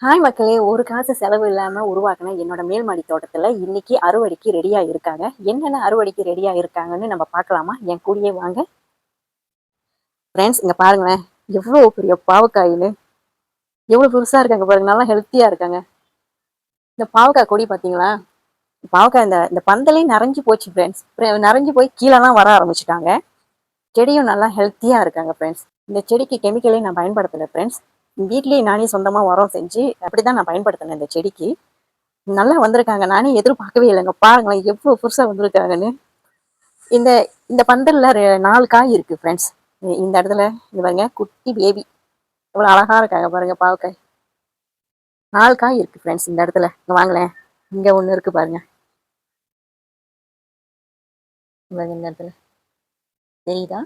Hi மக்களே! ஒரு காசு செலவு இல்லாம உருவாக்குன என்னோட மேல் மாடி தோட்டத்துல இன்னைக்கு அறுவடைக்கு ரெடியா இருக்காங்க. என்னென்ன அறுவடைக்கு ரெடியா இருக்காங்கன்னு நம்ம பார்க்கலாமா? என் கூடயே வாங்க. ஃப்ரெண்ட்ஸ் இங்க பாருங்களேன். எவ்ளோ பெரிய பாவக்காய்ன்னு. எவ்ளோ பெருசா இருக்காங்க பாருங்க. நல்லா ஹெல்த்தியா இருக்காங்க. இந்த பாவக்காய் கொடி பார்த்தீங்களா? பாவக்காய் இந்த இந்த பந்தலே நெறஞ்சு போச்சு ஃப்ரெண்ட்ஸ். நெறஞ்சு போய் கீழலாம் வர ஆரம்பிச்சுட்டாங்க. செடியும் நல்லா ஹெல்த்தியா இருக்காங்க ஃப்ரெண்ட்ஸ். இந்த செடிக்கு கெமிக்கலே நான் பயன்படுத்தல ஃப்ரெண்ட்ஸ். வீட்லயே நானே சொந்தமா உரம் செஞ்சு அப்படிதான் நான் பயன்படுத்தினேன் இந்த செடிக்கு. நல்லா வந்திருக்காங்க. நானே எதிர்பார்க்கவே இல்லைங்க. பாருங்களேன் எவ்ளோ பெருசா வந்திருக்காங்கன்னு. இந்த இந்த பந்தல்ல 4 காய் இருக்கு ஃப்ரெண்ட்ஸ். இந்த இடத்துல இங்க பாருங்க குட்டி பேபி. எவ்வளோ அழகா இருக்காங்க பாருங்க பாவக்காய். 4 காய் இருக்கு ஃப்ரெண்ட்ஸ் இந்த இடத்துல. இங்க வாங்களேன். இங்க ஒண்ணு இருக்கு பாருங்க. இங்க பாருங்க இந்த இடத்துல. தெரியுதா?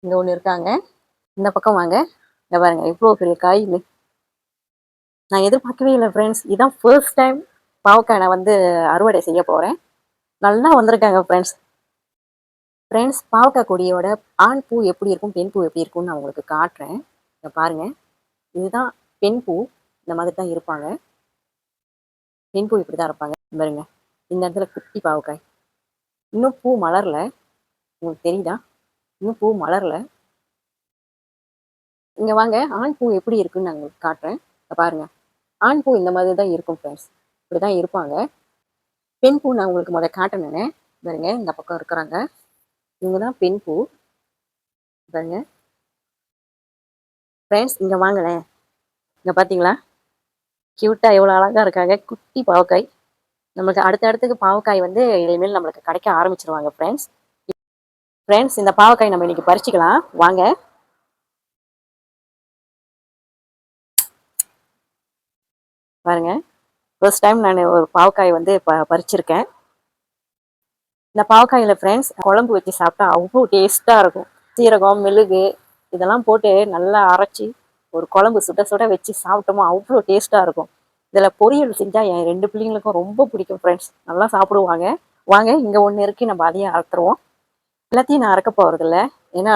இங்க ஒண்ணு இருக்காங்க. இந்த பக்கம் வாங்க. இங்க பாருங்க எவ்வளோ பெரிய காய்ன்னு. நான் எதிர்பார்க்கவே இல்லை ஃப்ரெண்ட்ஸ். இதான் ஃபர்ஸ்ட் டைம் பாவக்காய் நான் வந்து அறுவடை செய்ய போறேன். நல்லா வந்திருக்காங்க ஃப்ரெண்ட்ஸ். ஃப்ரெண்ட்ஸ் பாவக்காய் கொடியோட ஆண் பூ எப்படி இருக்கும், பெண் பூ எப்படி இருக்கும்னு நான் உங்களுக்கு காட்டுறேன். இங்க பாருங்க. இதுதான் பெண் பூ. இந்த மாதிரி தான் இருப்பாங்க. பெண் பூ இப்படி தான் இருப்பாங்க. பாருங்க. இந்த இடத்துல குட்டி பாவக்காய். இன்னும் பூ மலரல. உங்களுக்கு தெரியுதா? இன்னும் பூ மலரல. இங்க வாங்க. ஆண் பூ எப்படி இருக்குன்னு நான் உங்களுக்கு காட்டுறேன். இங்க பாருங்க. ஆண் பூ இந்த மாதிரி தான் இருக்கும் ஃப்ரெண்ட்ஸ். இப்படிதான் இருப்பாங்க. பெண் பூ நான் உங்களுக்கு காட்டணுனே. பாருங்க இந்த பக்கம் இருக்கிறாங்க. இவங்க தான் பெண் பூ. பாருங்க. ஃப்ரெண்ட்ஸ் இங்க வாங்களேன். இங்க பாத்தீங்களா? கியூட்டா எவ்வளோ அழகா இருக்காங்க. குட்டி பாவக்காய். நம்மளுக்கு அடுத்தடுத்துக்கு பாவக்காய் வந்து இனிமேல் நம்மளுக்கு கிடைக்க ஆரம்பிச்சிருவாங்க ஃப்ரெண்ட்ஸ். ஃப்ரெண்ட்ஸ் இந்த பாவக்காய் நம்ம இன்னைக்கு பறிச்சுக்கலாம். வாங்க. பாருங்க. ஃபர்ஸ்ட் டைம் நான் ஒரு பாவக்காய் வந்து பறிச்சிருக்கேன். இந்த பாவக்காயில ஃப்ரெண்ட்ஸ் குழம்பு வச்சு சாப்பிட்டா அவ்வளோ டேஸ்டா இருக்கும். சீரகம், மிளகு இதெல்லாம் போட்டு நல்லா அரைச்சி ஒரு குழம்பு சுட சுட வச்சு சாப்பிட்டோமோ அவ்வளோ டேஸ்டா இருக்கும். இதுல பொரியல் செஞ்சா என் 2 பிள்ளைங்களுக்கும் ரொம்ப பிடிக்கும் ஃப்ரெண்ட்ஸ். நல்லா சாப்பிடுவாங்க. வாங்க இங்க ஒண்ணு இருக்கு நம்ம அதையும் அறுத்துருவோம். எல்லாத்தையும் நான் அறக்க போறதில்ல. ஏன்னா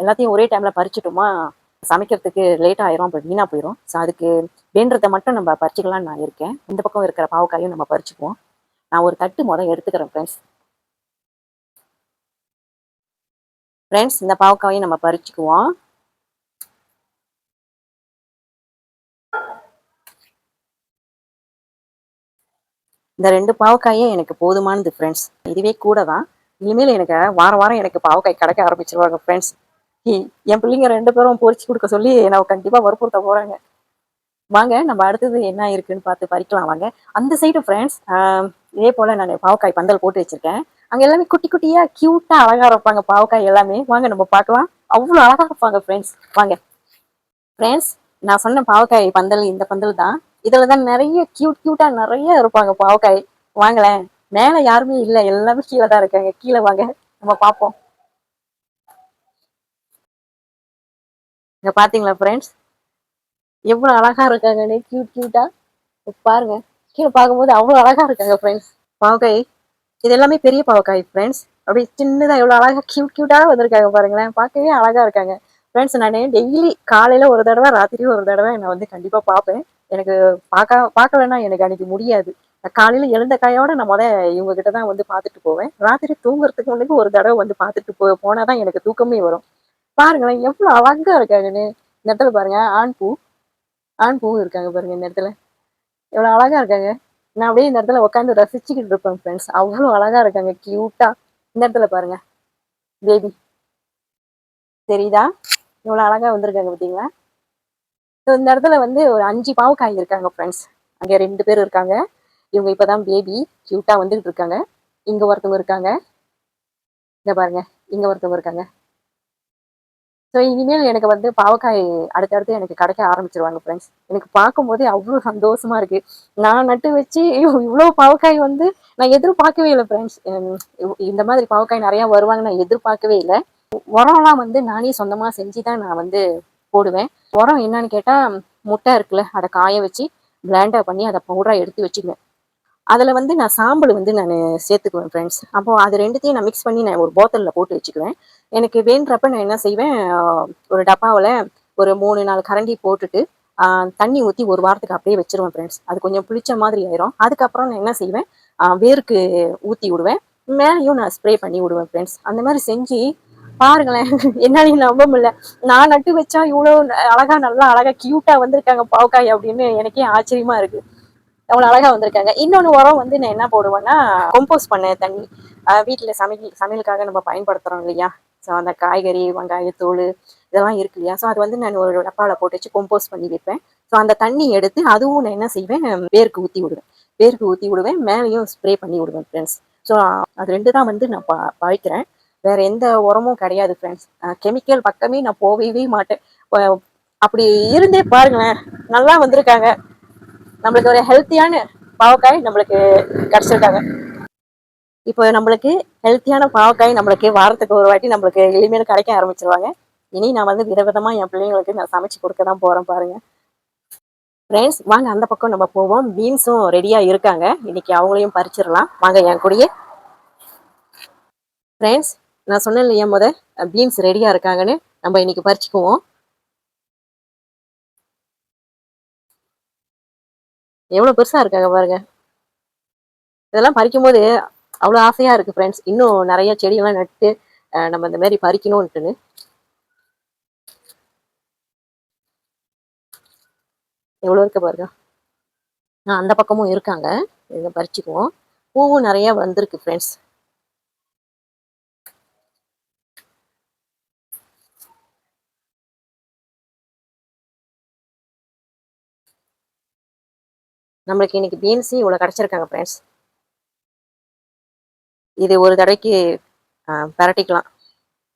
எல்லாத்தையும் ஒரே டைம்ல பறிச்சுட்டோமா சமைக்கிறதுக்கு லேட் ஆயிரும். அப்புறம் வீணா போயிடும். ஸோ அதுக்கு வேண்டதை மட்டும் நம்ம பறிச்சுக்கலாம்னு நான் இருக்கேன். இந்த பக்கம் இருக்கிற பாவக்காயும் நம்ம பறிச்சுக்குவோம். நான் ஒரு தட்டு எடுத்துக்கிறேன் ஃப்ரெண்ட்ஸ். ஃப்ரெண்ட்ஸ் இந்த பாவக்காயும் நம்ம பறிச்சுக்குவோம். இந்த 2 பாவக்காயே எனக்கு போதுமானது ஃப்ரெண்ட்ஸ். இதுவே கூட தான். இனிமேல் எனக்கு வாரம் வாரம் எனக்கு பாவக்காய் கிடைக்க ஆரம்பிச்சிருவாங்க ஃப்ரெண்ட்ஸ். என் பிள்ளைங்க 2 பேரும் பொரிச்சு கொடுக்க சொல்லி நான் கண்டிப்பா வற்புறுத்த போறாங்க. வாங்க நம்ம அடுத்தது என்ன இருக்குன்னு பார்த்து பறிக்கலாம் வாங்க. அந்த சைடு ஃப்ரெண்ட்ஸ் இதே போல நான் பாவக்காய் பந்தல் போட்டு வச்சிருக்கேன். அங்க எல்லாமே குட்டி குட்டியா கியூட்டா அழகா இருப்பாங்க பாவக்காய் எல்லாமே. வாங்க நம்ம பார்க்கலாம். அவ்வளோ அழகா இருப்பாங்க ஃப்ரெண்ட்ஸ். வாங்க. ஃப்ரெண்ட்ஸ் நான் சொன்ன பாவக்காய் பந்தல் இந்த பந்தல் தான். இதுல தான் நிறைய கியூட்டா நிறைய இருப்பாங்க பாவக்காய். வாங்களேன். மேல யாருமே இல்ல. எல்லாமே கீழே தான் இருக்காங்க. கீழே வாங்க. நம்ம பார்ப்போம். இங்க பாத்தீங்களா ஃப்ரெண்ட்ஸ் எவ்வளவு அழகா இருக்காங்கன்னு கியூட்டா பாருங்க. கீழே பார்க்கும்போது அவ்வளோ அழகா இருக்காங்க ஃப்ரெண்ட்ஸ். பாவக்காய் இது எல்லாமே பெரிய பாவக்காய் ஃப்ரெண்ட்ஸ். அப்படி சின்னதா எவ்வளோ அழகா கியூட்டா வந்திருக்காங்க பாருங்களேன். பார்க்கவே அழகா இருக்காங்க ஃப்ரெண்ட்ஸ். நான் டெய்லி காலையில ஒரு தடவை ராத்திரியும் ஒரு தடவை நான் வந்து கண்டிப்பா பார்ப்பேன். எனக்கு பார்க்கலன்னா எனக்கு அன்னைக்கு முடியாது. காலையில எழுந்த கையோட நான் இவங்க கிட்ட தான் வந்து பார்த்துட்டு போவேன். ராத்திரி தூங்குறதுக்கு முன்னாடி ஒரு தடவை வந்து பார்த்துட்டு போனாதான் எனக்கு தூக்கமே வரும். பாருங்களேன் எவ்வளவு அழகா இருக்காங்கன்னு. இந்த இடத்துல பாருங்க ஆண் பூ இருக்காங்க பாருங்க இந்த இடத்துல. எவ்வளவு அழகா இருக்காங்க. நான் அப்படியே இந்த இடத்துல உட்காந்து ரசிச்சுக்கிட்டு இருப்பேன் ஃப்ரெண்ட்ஸ். அவ்வளோ அழகா இருக்காங்க கியூட்டா. இந்த இடத்துல பாருங்க பேபி. தெரியுதா? இவ்வளவு அழகா வந்திருக்காங்க பார்த்தீங்களா? இந்த இடத்துல வந்து ஒரு 5 பாவக்காய் இருக்காங்க ஃப்ரெண்ட்ஸ். அங்க 2 பேர் இருக்காங்க. இவங்க இப்பதான் பேபி கியூட்டா வந்துகிட்டு இருக்காங்க. இங்க ஒருத்தவங்க இருக்காங்க. இங்க பாருங்க. இங்க ஒருத்தவங்க இருக்காங்க. ஸோ இனிமேல் எனக்கு வந்து பாவக்காய் அடுத்தடுத்து எனக்கு கிடைக்க ஆரம்பிச்சிருவாங்க ஃப்ரெண்ட்ஸ். எனக்கு பார்க்கும்போதே அவ்வளோ சந்தோஷமா இருக்கு. நான் நட்டு வச்சு இவ்வளோ பாவக்காய் வந்து நான் எதிர்பார்க்கவே இல்லை ஃப்ரெண்ட்ஸ். இந்த மாதிரி பாவக்காய் நிறைய வருவாங்க நான் எதிர்பார்க்கவே இல்லை. உரம்லாம் வந்து நானே சொந்தமா செஞ்சு தான் நான் வந்து போடுவேன். உரம் என்னன்னு கேட்டா முட்டை இருக்குல்ல அதை காய வச்சு பிளாண்டர் பண்ணி அதை பவுடரா எடுத்து வச்சுக்குவேன். அதில் வந்து நான் சாம்பல் வந்து நான் சேர்த்துக்குவேன் ஃப்ரெண்ட்ஸ். அப்போ அது ரெண்டுத்தையும் நான் மிக்ஸ் பண்ணி நான் ஒரு போத்தலில் போட்டு வச்சுக்குவேன். எனக்கு வேணுறப்ப நான் என்ன செய்வேன் ஒரு டப்பாவில் ஒரு 3 4 கரண்டி போட்டுட்டு தண்ணி ஊற்றி ஒரு வாரத்துக்கு அப்படியே வச்சிருவேன் ஃப்ரெண்ட்ஸ். அது கொஞ்சம் புளிச்ச மாதிரி ஆயிரும். அதுக்கப்புறம் நான் என்ன செய்வேன், வேருக்கு ஊற்றி விடுவேன். மேலேயும் நான் ஸ்ப்ரே பண்ணி விடுவேன் ஃப்ரெண்ட்ஸ். அந்த மாதிரி செஞ்சு பாருங்களேன். என்னாலையும் நம்ப முடியல. நான் நட்டு வச்சா இவ்வளோ அழகா நல்லா அழகா கியூட்டா வந்திருக்காங்க பாவக்காய் அப்படின்னு எனக்கே ஆச்சரியமா இருக்கு. அவ்வளோ அழகா வந்திருக்காங்க. இன்னொன்று உரம் வந்து நான் என்ன போடுவேன்னா, கம்போஸ்ட் பண்ண தண்ணி. வீட்டில் சமையலுக்காக நம்ம பயன்படுத்துகிறோம் இல்லையா? ஸோ அந்த காய்கறி, வெங்காயத்தூள் இதெல்லாம் இருக்கு இல்லையா? ஸோ அது வந்து நான் ஒரு டப்பாவில் போட்டு வச்சு கம்போஸ்ட் பண்ணி வைப்பேன். ஸோ அந்த தண்ணி எடுத்து அதுவும் நான் என்ன செய்வேன், வேருக்கு ஊற்றி விடுவேன். வேருக்கு ஊற்றி விடுவேன், மேலேயும் ஸ்ப்ரே பண்ணி விடுவேன் ஃப்ரெண்ட்ஸ். ஸோ அது 2 தான் வந்து நான் பாய்க்கிறேன். வேற எந்த உரமும் கிடையாது ஃப்ரெண்ட்ஸ். கெமிக்கல் பக்கமே நான் போகவே மாட்டேன். அப்படி இருந்தே பாருங்களேன், நல்லா வந்திருக்காங்க. நம்மளுக்கு ஒரு ஹெல்த்தியான பாவக்காய் நம்மளுக்கு கிடைச்சிருக்காங்க. இப்போ நம்மளுக்கு ஹெல்த்தியான பாவக்காய் நம்மளுக்கு வாரத்துக்கு ஒரு வாட்டி நம்மளுக்கு எளிமையில கிடைக்க ஆரம்பிச்சிருவாங்க. இனி நான் வந்து விதவிதமா என் பிள்ளைங்களுக்கு நான் சமைச்சு கொடுக்க தான் போறேன் பாருங்க. ஃப்ரெண்ட்ஸ் வாங்க அந்த பக்கம் நம்ம போவோம். பீன்ஸும் ரெடியா இருக்காங்க. இன்னைக்கு அவங்களையும் பறிச்சிடலாம். வாங்க என் கூடயே. ஃப்ரெண்ட்ஸ் நான் சொன்னேன் இல்லையா பீன்ஸ் ரெடியா இருக்காங்கன்னு, நம்ம இன்னைக்கு பறிச்சுக்குவோம். எவ்வளவு பெருசா இருக்காங்க பாருங்க. இதெல்லாம் பறிக்கும் போது அவ்வளோ ஆசையா இருக்கு ஃப்ரெண்ட்ஸ். இன்னும் நிறைய செடியெல்லாம் நட்டு நம்ம இந்த மாதிரி பறிக்கணும்ட்டுன்னு. எவ்வளோ இருக்கு பாருங்க. அந்த பக்கமும் இருக்காங்க. இதை பறிச்சுக்குவோம். பூவும் நிறைய வந்திருக்கு ஃப்ரெண்ட்ஸ். நம்மளுக்கு இன்னைக்கு பீன்ஸ் இவ்வளோ கிடைச்சிருக்காங்க ஃப்ரெண்ட்ஸ். இது ஒரு தடவைக்கு பரட்டிக்கலாம்.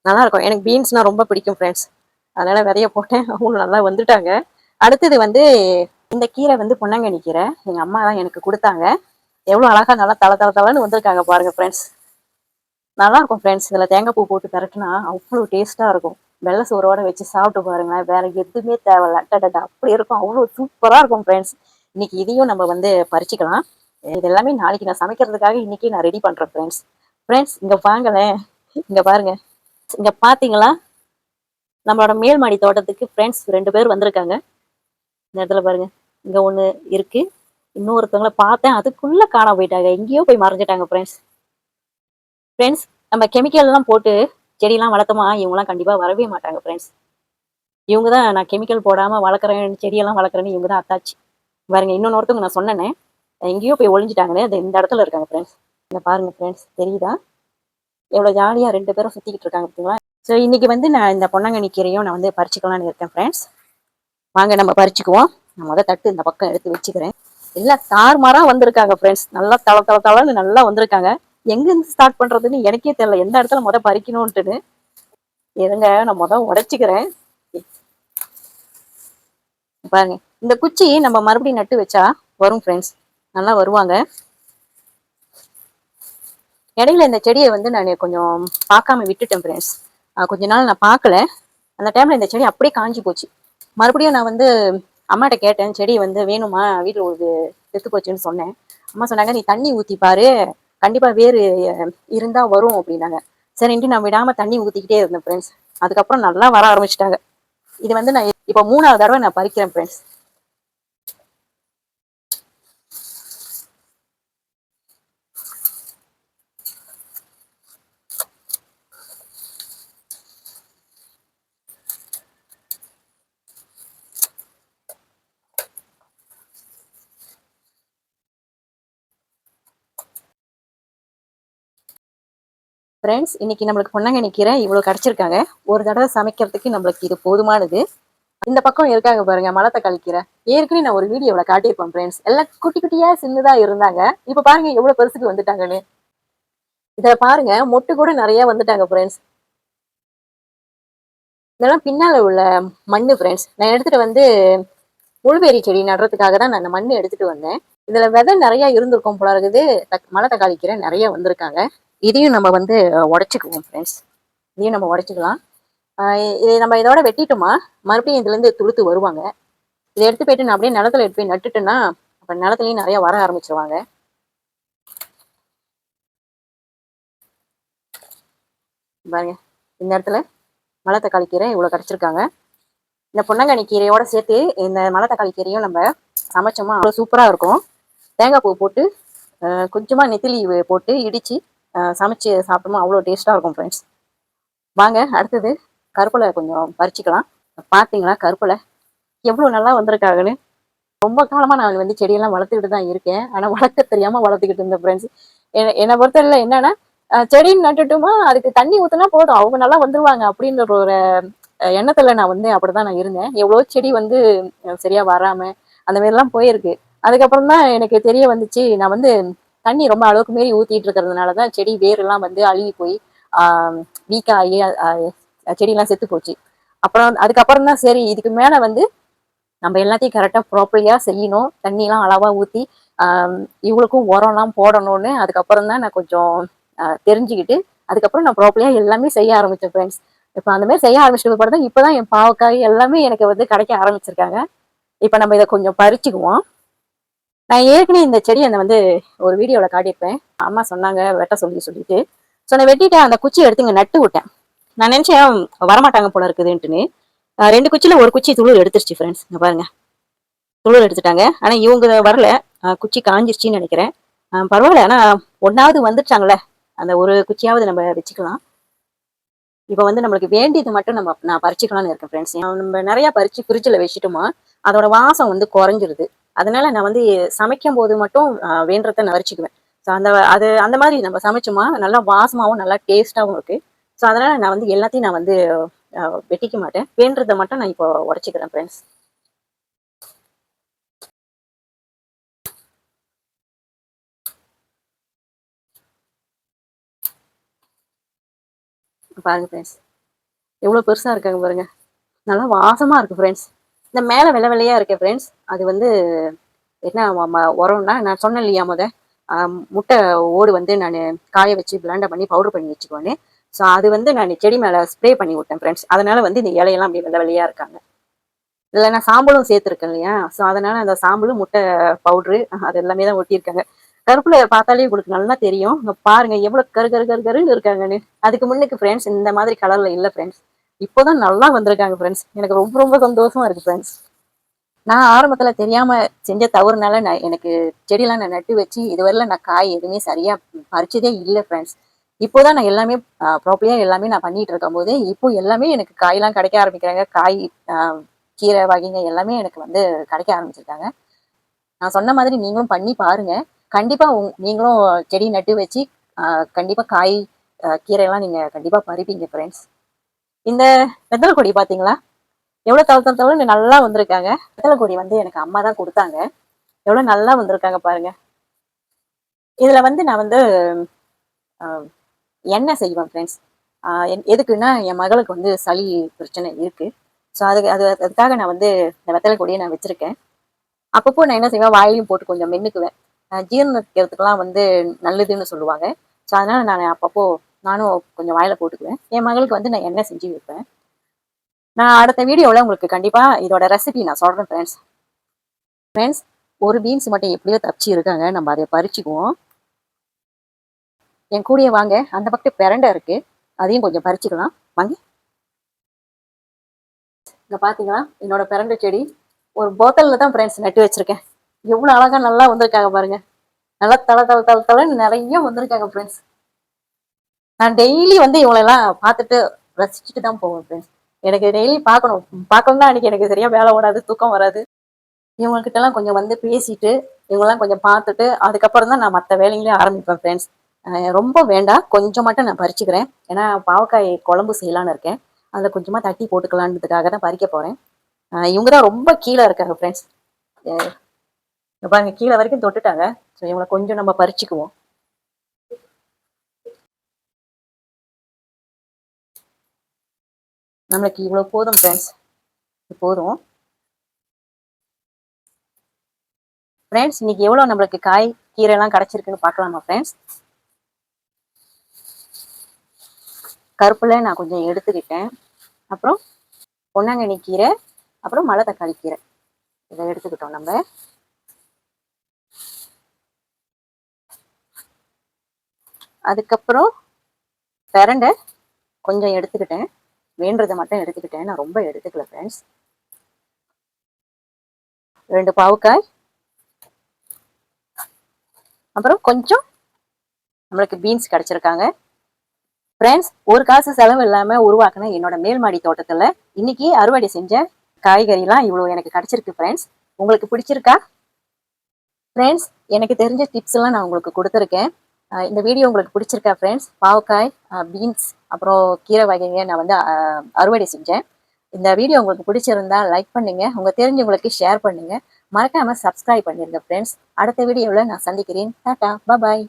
நல்லா இருக்கும். எனக்கு பீன்ஸ்னா ரொம்ப பிடிக்கும் ஃப்ரெண்ட்ஸ். அதனால விதைய போட்டேன். அவங்களும் நல்லா வந்துட்டாங்க. அடுத்தது வந்து இந்த கீரை வந்து பொன்னாங்கண்ணி கீரை. எங்க அம்மா தான் எனக்கு கொடுத்தாங்க. எவ்வளோ அழகா நல்லா தள தள தளன்னு வந்திருக்காங்க பாருங்க ஃப்ரெண்ட்ஸ். நல்லா இருக்கும் ஃப்ரெண்ட்ஸ். இதில் தேங்காய் பூ போட்டு பரட்டுனா அவ்வளோ டேஸ்ட்டாக இருக்கும். வெள்ளை சோறோட வச்சு சாப்பிட்டு பாருங்க. வேற எதுவுமே தேவையில்ல. டடா அப்படி இருக்கும். அவ்வளோ சூப்பராக இருக்கும் ஃப்ரெண்ட்ஸ். இன்னைக்கு இதையும் நம்ம வந்து பறிச்சுக்கலாம். இது எல்லாமே நாளைக்கு நான் சமைக்கிறதுக்காக இன்னைக்கு நான் ரெடி பண்றேன் ஃப்ரெண்ட்ஸ். ஃப்ரெண்ட்ஸ் இங்க பாருங்களேன். இங்க பாருங்க. இங்க பாத்தீங்களா? நம்மளோட மேல் மாடி தோட்டத்துக்கு ஃப்ரெண்ட்ஸ் 2 பேர் வந்திருக்காங்க. இந்த இடத்துல பாருங்க. இங்க ஒண்ணு இருக்கு. இன்னொருத்தவங்கள பார்த்தேன். அதுக்குள்ள காணாம போயிட்டாங்க. எங்கேயோ போய் மறைஞ்சிட்டாங்க ஃப்ரெண்ட்ஸ். ஃப்ரெண்ட்ஸ் நம்ம கெமிக்கல் எல்லாம் போட்டு செடியெல்லாம் வளர்த்தோமா இவங்கெல்லாம் கண்டிப்பா வரவே மாட்டாங்க ஃப்ரெண்ட்ஸ். இவங்க தான் நான் கெமிக்கல் போடாம வளர்க்குறேன், செடியெல்லாம் வளர்க்குறேன்னு இவங்க தான் அத்தாச்சு. பாருங்க இன்னொருத்தவங்க நான் சொன்னேனே, எங்கேயோ போய் ஒளிஞ்சிட்டாங்கன்னு அது இந்த இடத்துல இருக்காங்க ஃப்ரெண்ட்ஸ். இங்க பாருங்க ஃப்ரெண்ட்ஸ் தெரியுதா? எவ்வளவு ஜாலியா 2 பேரும் சுத்திக்கிட்டு இருக்காங்க பார்த்தீங்களா? ஸோ இன்னைக்கு வந்து நான் இந்த பொன்னாங்கண்ணி கீரையும் நான் வந்து பறிச்சுக்கலாம்னு இருக்கேன் ஃப்ரெண்ட்ஸ். வாங்க நம்ம பறிச்சுக்குவோம். நான் தட்டு இந்த பக்கம் எடுத்து வச்சுக்கிறேன். எல்லாம் தாறுமாறா வந்திருக்காங்க ஃப்ரெண்ட்ஸ். நல்லா தள தள தளன்னு நல்லா வந்திருக்காங்க. எங்க இருந்து ஸ்டார்ட் பண்றதுன்னு எனக்கே தெரியல. எந்த இடத்துல பறிக்கணும்ட்டுன்னு. இருங்க நான் உடைச்சுக்கிறேன். பாருங்க இந்த குச்சி நம்ம மறுபடியும் நட்டு வச்சா வரும் ஃப்ரெண்ட்ஸ். நல்லா வருவாங்க. இடையில இந்த செடியை வந்து நான் கொஞ்சம் பார்க்காம விட்டுட்டேன் ஃப்ரெண்ட்ஸ். கொஞ்ச நாள் நான் பார்க்கல. அந்த டைம்ல இந்த செடி அப்படியே காஞ்சி போச்சு. மறுபடியும் நான் வந்து அம்மாட்ட கேட்டேன், செடி வந்து வேணுமா, வீட்டில் ஒரு செத்து போச்சுன்னு சொன்னேன். அம்மா சொன்னாங்க நீ தண்ணி ஊற்றி பாரு, கண்டிப்பா வேறு இருந்தா வரும் அப்படின்னாங்க. சரின்ட்டு நான் விடாம தண்ணி ஊற்றிக்கிட்டே இருந்தேன் ஃப்ரெண்ட்ஸ். அதுக்கப்புறம் நல்லா வர ஆரம்பிச்சிட்டாங்க. இது வந்து நான் இப்போ 3வது தடவை நான் பறிக்கிறேன் ஃப்ரெண்ட்ஸ். ஃப்ரெண்ட்ஸ் இன்னைக்கு நம்மளுக்கு பொன்னாங்கண்ணி கீரை இவ்வளோ கிடைச்சிருக்காங்க. ஒரு தடவை சமைக்கிறதுக்கு நம்மளுக்கு இது போதுமானது. இந்த பக்கம் இருக்காங்க பாருங்க மணத்தக்காளி கீரை. ஏற்கனவே நான் ஒரு வீடியோவில் காட்டியிருப்பேன் ஃப்ரெண்ட்ஸ். எல்லாம் குட்டி குட்டியா சின்னதா இருந்தாங்க. இப்போ பாருங்க எவ்வளவு பெருசுக்கு வந்துட்டாங்கன்னு. இதை பாருங்க மொட்டு கூட நிறைய வந்துட்டாங்க ஃப்ரெண்ட்ஸ். இதெல்லாம் பின்னால உள்ள மண்ணு ஃப்ரெண்ட்ஸ். நான் எடுத்துட்டு வந்து முள்வேரி செடி நடுறதுக்காக தான் நான் அந்த மண்ணு எடுத்துட்டு வந்தேன். இதுல விதை நிறைய இருந்திருக்கும் போல இருக்குது. மணத்தக்காளி கீரை நிறைய வந்திருக்காங்க. இதையும் நம்ம வந்து உடைச்சுக்குவோம் ஃப்ரெண்ட்ஸ். இதையும் நம்ம உடைச்சிக்கலாம். இதை நம்ம இதோட வெட்டிட்டோமா மறுபடியும் இதுல இருந்து துளுத்து வருவாங்க. இதை எடுத்து போயிட்டு நான் அப்படியே நிலத்துல எடுத்து போய் நட்டுட்டேன்னா அப்ப நிலத்துலயும் நிறைய வர ஆரம்பிச்சிருவாங்க. பாருங்க இந்த இடத்துல மணத்தக்காளி கீரை இவ்வளவு கிடைச்சிருக்காங்க. இந்த பொன்னாங்கண்ணி கீரையோட சேர்த்து இந்த மலை தக்காளி கீரையும் நம்ம சமைச்சோமா அவ்வளோ சூப்பராக இருக்கும். தேங்காய் பூ போட்டு கொஞ்சமாக நெத்திலி போட்டு இடித்து சமைச்சு சாப்பிட்டோமா அவ்வளோ டேஸ்ட்டாக இருக்கும் ஃப்ரெண்ட்ஸ். வாங்க அடுத்தது கருப்பிலை கொஞ்சம் பறிச்சுக்கலாம். பார்த்தீங்களா கருப்பிலை எவ்வளோ நல்லா வந்திருக்காங்கன்னு. ரொம்ப காலமாக நான் வந்து செடியெல்லாம் வளர்த்துக்கிட்டு தான் இருக்கேன். ஆனால் வளர்க்க தெரியாமல் வளர்த்துக்கிட்டு இருந்தேன் ஃப்ரெண்ட்ஸ். என்னை பொறுத்தவரையில் என்னன்னா செடின்னு நட்டுட்டுமா அதுக்கு தண்ணி ஊற்றினா போதும் அவங்க நல்லா வந்துருவாங்க அப்படின்ற ஒரு எண்ணத்துல நான் வந்து அப்படிதான் நான் இருந்தேன். எவ்வளோ செடி வந்து சரியா வராம அந்த மாதிரிலாம் போயிருக்கு. அதுக்கப்புறம் தான் எனக்கு தெரிய வந்துச்சு நான் வந்து தண்ணி ரொம்ப அளவுக்கு மீறி ஊத்திட்டு இருக்கிறதுனால தான் செடி வேரெல்லாம் வந்து அழுகி போய் வீக் ஆகி செடியெல்லாம் செத்து போச்சு. அப்புறம் அதுக்கப்புறம் தான் சரி இதுக்கு மேல வந்து நம்ம எல்லாத்தையும் கரெக்டா ப்ராப்பர்லியா செய்யணும். தண்ணிலாம் அளவா ஊத்தி இவங்களுக்கும் உரம்லாம் போடணும்னு அதுக்கப்புறம் தான் நான் கொஞ்சம் தெரிஞ்சுக்கிட்டு அதுக்கப்புறம் நான் ப்ராப்பர்லியா எல்லாமே செய்ய ஆரம்பிச்சேன் ஃப்ரெண்ட்ஸ். இப்போ அந்த மாதிரி செய்ய ஆரம்பிச்சது கூட தான் இப்போதான் என் பாவக்காய் எல்லாமே எனக்கு வந்து கிடைக்க ஆரம்பிச்சிருக்காங்க. இப்போ நம்ம இதை கொஞ்சம் பறிச்சுக்குவோம். நான் ஏற்கனவே இந்த செடியை வந்து ஒரு வீடியோவில் காட்டியிருப்பேன். அம்மா சொன்னாங்க வெட்ட சொல்லிட்டு ஸோ நான் வெட்டிட்டேன். அந்த குச்சி எடுத்து இங்கே நட்டு விட்டேன். நான் நினைச்சேன் வரமாட்டாங்க போல இருக்குதுன்ட்டுன்னு 2 குச்சியில் ஒரு குச்சி துளிர் எடுத்துருச்சு ஃப்ரெண்ட்ஸ். இங்கே பாருங்க துளிர் எடுத்துட்டாங்க. ஆனால் இவங்க வரல, குச்சி காஞ்சிருச்சின்னு நினைக்கிறேன். பரவாயில்ல, ஆனால் ஒன்றாவது வந்துட்டாங்களே அந்த ஒரு குச்சியாவது நம்ம வச்சுக்கலாம். இப்போ வந்து நம்மளுக்கு வேண்டியது மட்டும் நான் பறிச்சுக்கலாம்னு இருக்கேன் ஃப்ரெண்ட்ஸ். நம்ம நிறையா பறிச்சு ஃப்ரிட்ஜில் வச்சுட்டோமா அதோட வாசம் வந்து குறைஞ்சிருது. அதனால நான் வந்து சமைக்கும் போது மட்டும் வேண்டத்தை நான் பறிச்சுக்குவேன். ஸோ அந்த மாதிரி நம்ம சமைச்சோமா நல்லா வாசமாகவும் நல்லா டேஸ்ட்டாகவும் இருக்கு. ஸோ அதனால நான் வந்து எல்லாத்தையும் நான் வந்து வெட்டிக்க மாட்டேன். வேண்டதை மட்டும் நான் இப்போ உடச்சிக்கிறேன் ஃப்ரெண்ட்ஸ். பாருங்க ஃப்ரெண்ட்ஸ் எவ்வளோ பெருசாக இருக்காங்க பாருங்க. நல்லா வாசமாக இருக்குது ஃப்ரெண்ட்ஸ். இந்த மேலே வெள்ளை வெள்ளையாக இருக்கேன் ஃப்ரெண்ட்ஸ். அது வந்து என்ன உரம்னா நான் சொன்னேன் இல்லையா முட்டை ஓடு வந்து நான் காய வச்சு பிளாண்டை பண்ணி பவுடர் பண்ணி வச்சுக்குவேன்னு. ஸோ அது வந்து நான் செடி மேலே ஸ்ப்ரே பண்ணி விட்டேன் ஃப்ரெண்ட்ஸ். அதனால வந்து இந்த இலையெல்லாம் அப்படியே வெள்ளை வெள்ளையாக இருக்காங்க. இதில் நான் சாம்பலும் சேர்த்துருக்கேன் இல்லையா, ஸோ அதனால அந்த சாம்பலும் முட்டை பவுட்ரு அது எல்லாமே தான் ஒட்டியிருக்காங்க. கருப்புல பார்த்தாலே உங்களுக்கு நல்லா தெரியும். இங்க பாருங்க எவ்வளவு கரு கரு கரு கருன்னு இருக்காங்கன்னு. அதுக்கு முன்னுக்கு ஃப்ரெண்ட்ஸ் இந்த மாதிரி கலர்ல இல்ல ஃப்ரெண்ட்ஸ். இப்போதான் நல்லா வந்திருக்காங்க ஃப்ரெண்ட்ஸ். எனக்கு ரொம்ப ரொம்ப சந்தோஷமா இருக்கு ஃப்ரெண்ட்ஸ். நான் ஆரம்பத்துல தெரியாம செஞ்ச தவறுனால எனக்கு செடியெல்லாம் நான் நட்டு வச்சு இதுவரையில நான் காய் எதுவுமே சரியா பறிச்சதே இல்லை ஃப்ரெண்ட்ஸ். இப்போதான் நான் எல்லாமே ப்ராப்பர்லியா எல்லாமே நான் பண்ணிட்டு இருக்கும் போது இப்போ எல்லாமே எனக்கு காயெல்லாம் கிடைக்க ஆரம்பிக்கிறாங்க. காய் கீரை வகைங்க எல்லாமே எனக்கு வந்து கிடைக்க ஆரம்பிச்சிருக்காங்க. நான் சொன்ன மாதிரி நீங்களும் பண்ணி பாருங்க. கண்டிப்பா நீங்களும் செடி நட்டு வச்சு கண்டிப்பா காய் கீரைலாம் நீங்க கண்டிப்பா பறிப்பீங்க ஃப்ரெண்ட்ஸ். இந்த வெத்தலை கொடி பாத்தீங்களா எவ்வளவு தளன்னு நல்லா வந்திருக்காங்க. வெத்தலை கொடி வந்து எனக்கு அம்மா தான் கொடுத்தாங்க. எவ்வளவு நல்லா வந்திருக்காங்க பாருங்க. இதுல வந்து நான் வந்து எண்ணெய் செய்வேன் ஃப்ரெண்ட்ஸ். எதுக்குன்னா என் மகளுக்கு வந்து சளி பிரச்சனை இருக்கு. ஸோ அதுக்காக நான் வந்து இந்த வெத்தலை கொடியை நான் வச்சிருக்கேன். அப்பப்போ நான் என்ன செய்வேன் வாயிலையும் போட்டு கொஞ்சம் மென்னுக்குவேன். ஜீரணத்துக்கெல்லாம் வந்து நல்லதுன்னு சொல்லுவாங்க. ஸோ அதனால நான் அப்பப்போ நானும் கொஞ்சம் வாயில போட்டுக்குவேன். என் மகளுக்கு வந்து நான் எண்ணெய் செஞ்சு வைப்பேன். நான் அடுத்த வீடியோவில் உங்களுக்கு கண்டிப்பாக இதோட ரெசிபி நான் சொல்கிறேன் ஃப்ரெண்ட்ஸ். ஃப்ரெண்ட்ஸ் ஒரு பீன்ஸ் மட்டும் எப்படியோ தப்பிச்சு இருக்காங்க. நம்ம அதை பறிச்சுக்குவோம். என் கூடயே வாங்க. அந்த பக்கம் பிரண்டை இருக்கு, அதையும் கொஞ்சம் பறிச்சுக்கலாம் வாங்க. இங்கே பார்த்தீங்களா என்னோட பிரண்டை செடி ஒரு போத்தலில் தான் ஃப்ரெண்ட்ஸ் நட்டு வச்சிருக்கேன். எவ்வளோ அழகா நல்லா வந்திருக்காங்க பாருங்க. நல்லா தளன்னு நிறைய வந்திருக்காங்க ஃப்ரெண்ட்ஸ். நான் டெய்லி வந்து இவங்களெல்லாம் பார்த்துட்டு ரசிச்சுட்டு தான் போவேன் ஃப்ரெண்ட்ஸ். எனக்கு டெய்லி பார்க்கணும் தான் அன்னைக்கு எனக்கு சரியா வேலை ஓடாது, தூக்கம் வராது. இவங்ககிட்ட எல்லாம் கொஞ்சம் வந்து பேசிட்டு இவங்கெல்லாம் கொஞ்சம் பார்த்துட்டு அதுக்கப்புறம் தான் நான் மற்ற வேலைங்களே ஆரம்பிப்பேன் ஃப்ரெண்ட்ஸ். ரொம்ப வேண்டாம், கொஞ்சம் மட்டும் நான் பறிச்சுக்கிறேன். ஏன்னா பாவக்காய் குழம்பு செய்யலான்னு இருக்கேன். அதில் கொஞ்சமா தட்டி போட்டுக்கலான்றதுக்காக தான் பறிக்க போறேன். இவங்க தான் ரொம்ப கீழே இருக்காங்க ஃப்ரெண்ட்ஸ். பாருங்க கீழே வரைக்கும் தொட்டுட்டாங்க. ஸோ இவங்களை கொஞ்சம் நம்ம பறிச்சுக்குவோம். நம்மளுக்கு இவ்வளவு போதும் ஃப்ரெண்ட்ஸ். போதும் ஃப்ரெண்ட்ஸ். இன்னைக்கு எவ்வளவு நம்மளுக்கு காய் கீரை எல்லாம் கிடைச்சிருக்குன்னு பார்க்கலாமா ஃப்ரெண்ட்ஸ். கருப்புல நான் கொஞ்சம் எடுத்துக்கிட்டேன். அப்புறம் பொன்னாங்கண்ணி கீரை, அப்புறம் மலை தக்காளி கீரை இதை எடுத்துக்கிட்டோம் நம்ம. அதுக்கப்புறம் பிரண்டை கொஞ்சம் எடுத்துக்கிட்டேன். வேண்டதை மட்டும் எடுத்துக்கிட்டேன், நான் ரொம்ப எடுத்துக்கல ஃப்ரெண்ட்ஸ். 2 பாவக்காய், அப்புறம் கொஞ்சம் நம்மளுக்கு பீன்ஸ் கிடைச்சிருக்காங்க. ஃப்ரெண்ட்ஸ், ஒரு காசு செலவு இல்லாம உருவாக்குன என்னோட மேல்மாடி தோட்டத்துல இன்னைக்கு அறுவடை செஞ்ச காய்கறிலாம் இவ்வளவு எனக்கு கிடைச்சிருக்கு ஃப்ரெண்ட்ஸ். உங்களுக்கு பிடிச்சிருக்கா? ஃப்ரெண்ட்ஸ், எனக்கு தெரிஞ்ச டிப்ஸ் எல்லாம் நான் உங்களுக்கு கொடுத்துருக்கேன். இந்த வீடியோ உங்களுக்கு பிடிச்சிருக்கா ஃப்ரெண்ட்ஸ்? பாவக்காய், பீன்ஸ், அப்புறம் கீரை வகைங்க நான் வந்து அறுவடை செஞ்சேன். இந்த வீடியோ உங்களுக்கு பிடிச்சிருந்தா லைக் பண்ணுங்க, உங்க தெரிஞ்சவங்களுக்கு ஷேர் பண்ணுங்க, மறக்காம சப்ஸ்கிரைப் பண்ணிருங்க ஃப்ரெண்ட்ஸ். அடுத்த வீடியோவில் நான் சந்திக்கிறேன். டாடா, பாய்.